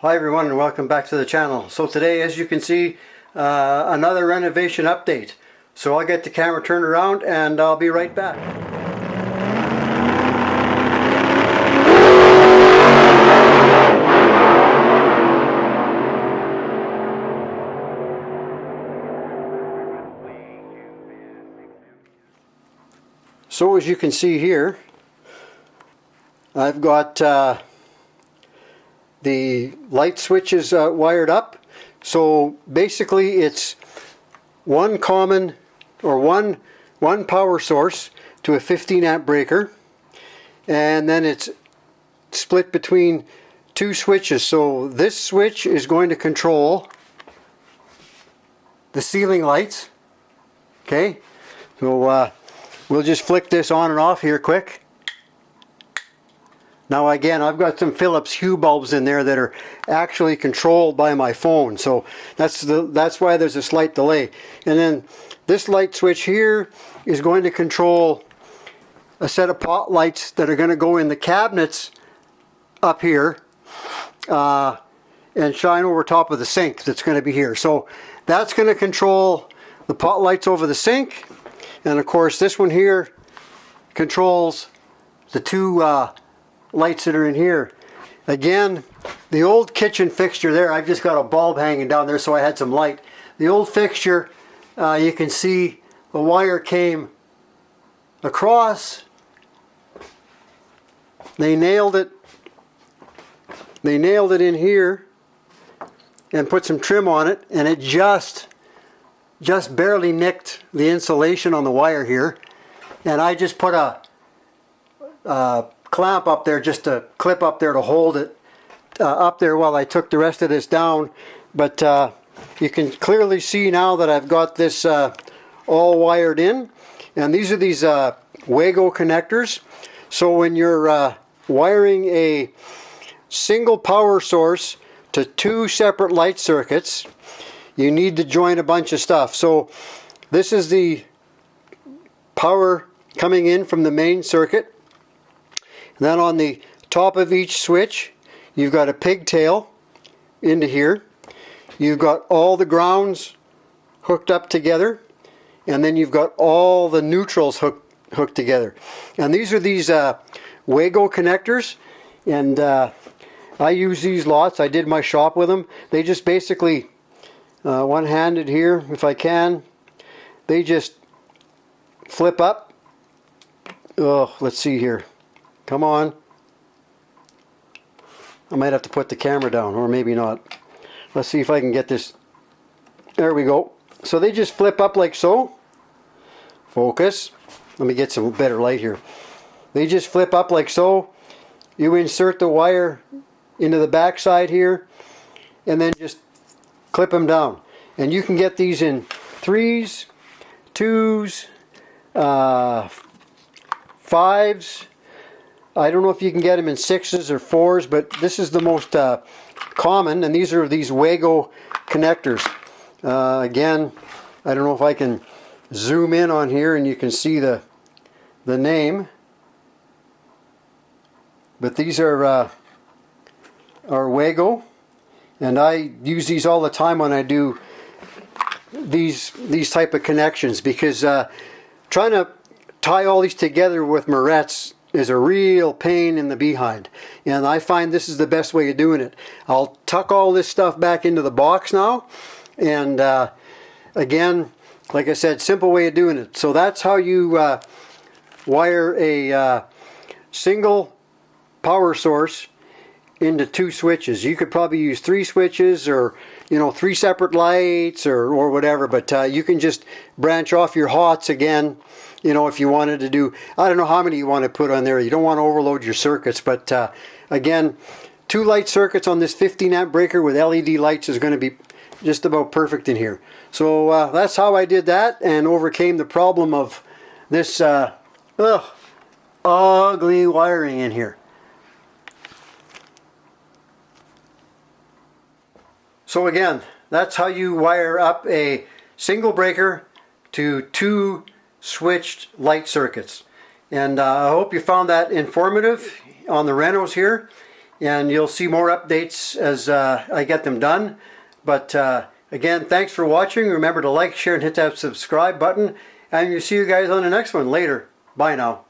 Hi everyone and welcome back to the channel. So today, as you can see, another renovation update. So I'll get the camera turned around and I'll be right back. So as you can see here, I've got the light switches wired up. So basically it's one common or one power source to a 15 amp breaker, and then it's split between two switches. So this switch is going to control the ceiling lights. Okay, so we'll just flick this on and off here quick. Now again, I've got some Philips Hue bulbs in there that are actually controlled by my phone, so that's why there's a slight delay. And then this light switch here is going to control a set of pot lights that are going to go in the cabinets up here and shine over top of the sink that's going to be here. So that's going to control the pot lights over the sink, and of course this one here controls the two lights that are in here. Again, the old kitchen fixture there, I've just got a bulb hanging down there so I had some light. The old fixture, you can see the wire came across. They nailed it in here and put some trim on it, and it just barely nicked the insulation on the wire here. And I just put a clamp up there, just a clip up there to hold it up there while I took the rest of this down. But you can clearly see now that I've got this all wired in, and these are these Wago connectors. So when you're wiring a single power source to two separate light circuits, you need to join a bunch of stuff. So this is the power coming in from the main circuit. And then on the top of each switch, you've got a pigtail into here. You've got all the grounds hooked up together, and then you've got all the neutrals hooked together. And these are these Wago connectors, and I use these lots. I did my shop with them. They just basically, one-handed here if I can, they just flip up. Oh, let's see here. Come on. I might have to put the camera down, or maybe not. Let's see if I can get this. There we go. So they just flip up like so. Focus. Let me get some better light here. They just flip up like so. You insert the wire into the back side here, and then just clip them down. And you can get these in 3s, 2s, 5s. I don't know if you can get them in 6s or 4s, but this is the most common, and these are these Wago connectors. Again, I don't know if I can zoom in on here and you can see the name, but these are Wago, and I use these all the time when I do these type of connections, because trying to tie all these together with Moretz is a real pain in the behind, and I find this is the best way of doing it. I'll tuck all this stuff back into the box now, and again, like I said, simple way of doing it. So that's how you wire a single power source into two switches. You could probably use 3 switches, or 3 separate lights, or whatever, but you can just branch off your hots again. If you wanted to do, I don't know how many you want to put on there. You don't want to overload your circuits, but again, 2 light circuits on this 15 amp breaker with LED lights is going to be just about perfect in here. So that's how I did that and overcame the problem of this ugly wiring in here. So again, that's how you wire up a single breaker to 2 switched light circuits. And I hope you found that informative on the Renos here. and you'll see more updates as I get them done. But again, thanks for watching. Remember to like, share, and hit that subscribe button. And we'll see you guys on the next one later. Bye now.